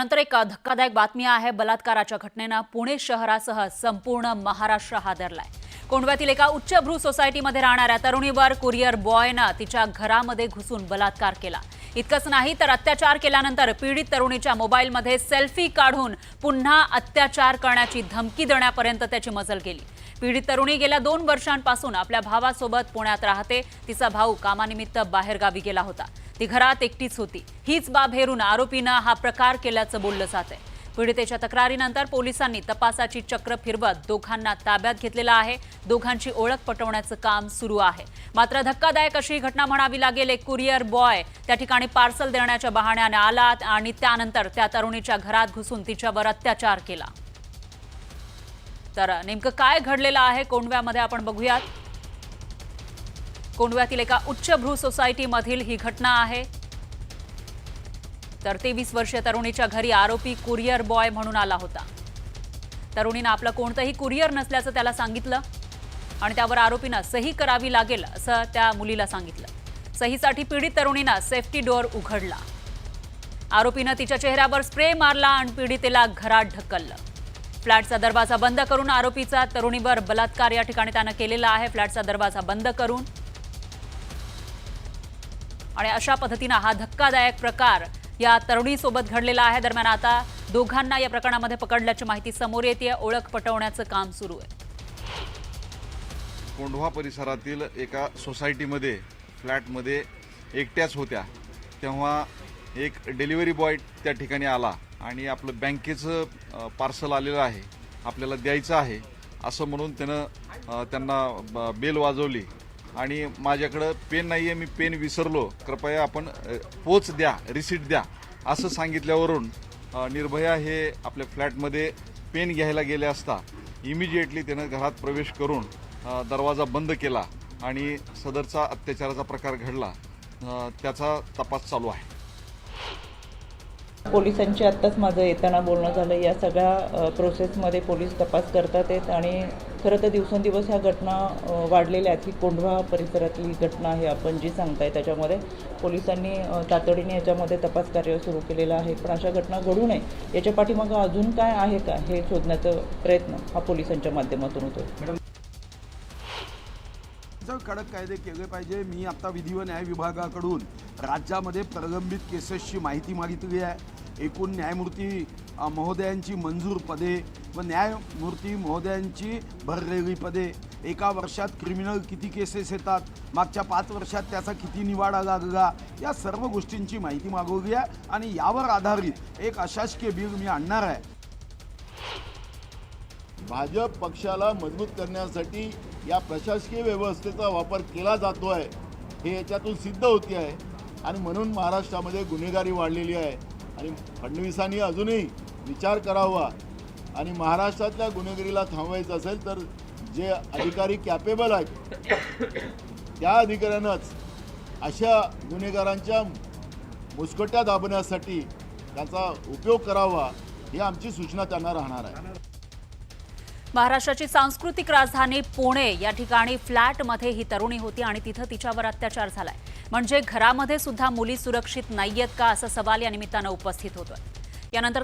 त्यानंतर एक धक्कादायक बातमी आहे। बलात्काराच्या घटनेनं पुणे शहरासह संपूर्ण महाराष्ट्र हादरलाय। कोंढव्यातील एका उच्चभ्रू सोसायटीमध्ये राहणाऱ्या तरुणीवर कुरिअर बॉयनं तिच्या घरामध्ये घुसून बलात्कार केला। इतकंच नाही तर अत्याचार केल्यानंतर पीडित तरुणीच्या मोबाईलमध्ये सेल्फी काढून पुन्हा अत्याचार करण्याची धमकी देण्यापर्यंत त्याची मजल केली। पीडित तरुणी गेल्या 2 वर्षांपासून आपल्या भावासोबत पुण्यात राहते। तिचा भाऊ कामानिमित्त बाहेरगावी गेला होता। ती घरात एकटीच होती। हीच बाब हेरून आरोपीनं हा प्रकार केल्याचं बोललं जातंय। पीडितेच्या तक्रारीनंतर पोलिसांनी तपासाची चक्र फिरवत दोघांना ताब्यात घेतलेलं आहे। दोघांची ओळख पटवण्याचं काम सुरू आहे। मात्र धक्कादायक अशी घटना म्हणावी लागेल। एक कुरिअर बॉय त्या ठिकाणी पार्सल देण्याच्या बहाण्याने आला आणि त्यानंतर त्या तरुणीच्या घरात घुसून तिच्यावर अत्याचार केला। तर नेमकं काय घडलेलं आहे कोंढव्यामध्ये आपण बघूयात। कोंढव्यातील एका उच्चभ्रू सोसायटीमधील ही घटना आहे। तर 23 वर्षीय तरुणीच्या घरी आरोपी कुरिअर बॉय म्हणून आला होता। तरुणीनं आपलं कोणतंही कुरिअर नसल्याचं त्याला सांगितलं आणि त्यावर आरोपीनं सही करावी लागेल असं त्या मुलीला सांगितलं। सहीसाठी पीडित तरुणीनं सेफ्टी डोअर उघडला। आरोपीनं तिच्या चेहऱ्यावर स्प्रे मारला आणि पीडितेला घरात ढकललं। फ्लॅटचा दरवाजा बंद करून आरोपीचा तरुणीवर बलात्कार या ठिकाणी त्यानं केलेला आहे। फ्लॅटचा दरवाजा बंद करून आणि अशा पद्धतीने हा धक्कादायक प्रकार या तरुणीसोबत घडलेला आहे। दरम्यान आता दोघांना या प्रकरणामध्ये पकडल्याची माहिती समोर येते। ओळख पटवण्याचं काम सुरू आहे। कोंढवा परिसरातील एका सोसायटीमध्ये फ्लॅटमध्ये एकट्याच होत्या। तेव्हा एक डिलिव्हरी बॉय त्या ठिकाणी आला आणि आपलं बँकेचं पार्सल आलेलं आहे, आपल्याला द्यायचं आहे असं म्हणून त्यांना बेल वाजवली आणि माझ्याकडं पेन नाही आहे, मी पेन विसरलो, कृपया आपण पोच द्या, रिसीट द्या असं सांगितल्यावरून निर्भया हे आपल्या फ्लॅटमध्ये पेन घ्यायला गेले असता इमिजिएटली त्यानं घरात प्रवेश करून दरवाजा बंद केला आणि सदरचा अत्याचाराचा प्रकार घडला। त्याचा तपास चालू आहे। पोलिसांची आत्ताच माझं येताना बोलणं झालं। या सगळ्या प्रोसेसमध्ये पोलीस तपास करतात आहेत आणि खरं तर दिवसेंदिवस ह्या घटना वाढलेल्या आहेत। ही कोंढवा परिसरातली घटना आहे आपण जी सांगताय त्याच्यामध्ये पोलिसांनी तातडीने याच्यामध्ये तपास कार्य सुरू केलेलं आहे। पण अशा घटना घडू नये याच्या पाठीमागं अजून काय आहे का हे शोधण्याचा प्रयत्न हा पोलिसांच्या माध्यमातून होतो। कडक कायदे केले पाहिजे। मी आता विधी व न्याय विभागाकडून राज्यामध्ये प्रलंबित केसेसची माहिती मागितली आहे। एकूण न्यायमूर्ती महोदयांची मंजूर पदे व न्यायमूर्ती महोदयांची भरलेली पदे, एका वर्षात क्रिमिनल किती केसेस येतात, मागच्या 5 वर्षात त्याचा किती निवाडा लागला, या सर्व गोष्टींची माहिती मागवली आहे आणि यावर आधारित एक अशासकीय बिल मी आणणार आहे। भाजप पक्षाला मजबूत करण्यासाठी या प्रशासकीय व्यवस्थेचा वापर केला जातो आहे हे याच्यातून सिद्ध होते आहे आणि म्हणून महाराष्ट्रामध्ये गुन्हेगारी वाढलेली आहे। आणि फडणवीसांनी अजूनही विचार करावा आणि महाराष्ट्रातल्या गुन्हेगारीला थांबवायचं असेल तर जे अधिकारी कॅपेबल आहेत त्या अधिकाऱ्यांनाच अशा गुन्हेगारांच्या मुस्कट्या दाबण्यासाठी त्याचा उपयोग करावा ही आमची सूचना त्यांना राहणार आहे। महाराष्ट्राची सांस्कृतिक राजधानी पुणे या ठिकाणी फ्लॅटमध्ये ही तरुणी होती आणि तिथं तिच्यावर अत्याचार झालाय। म्हणजे घरामध्ये सुद्धा मुली सुरक्षित नाहीयेत का असा सवाल या निमित्तानं उपस्थित होतोय। यानंतर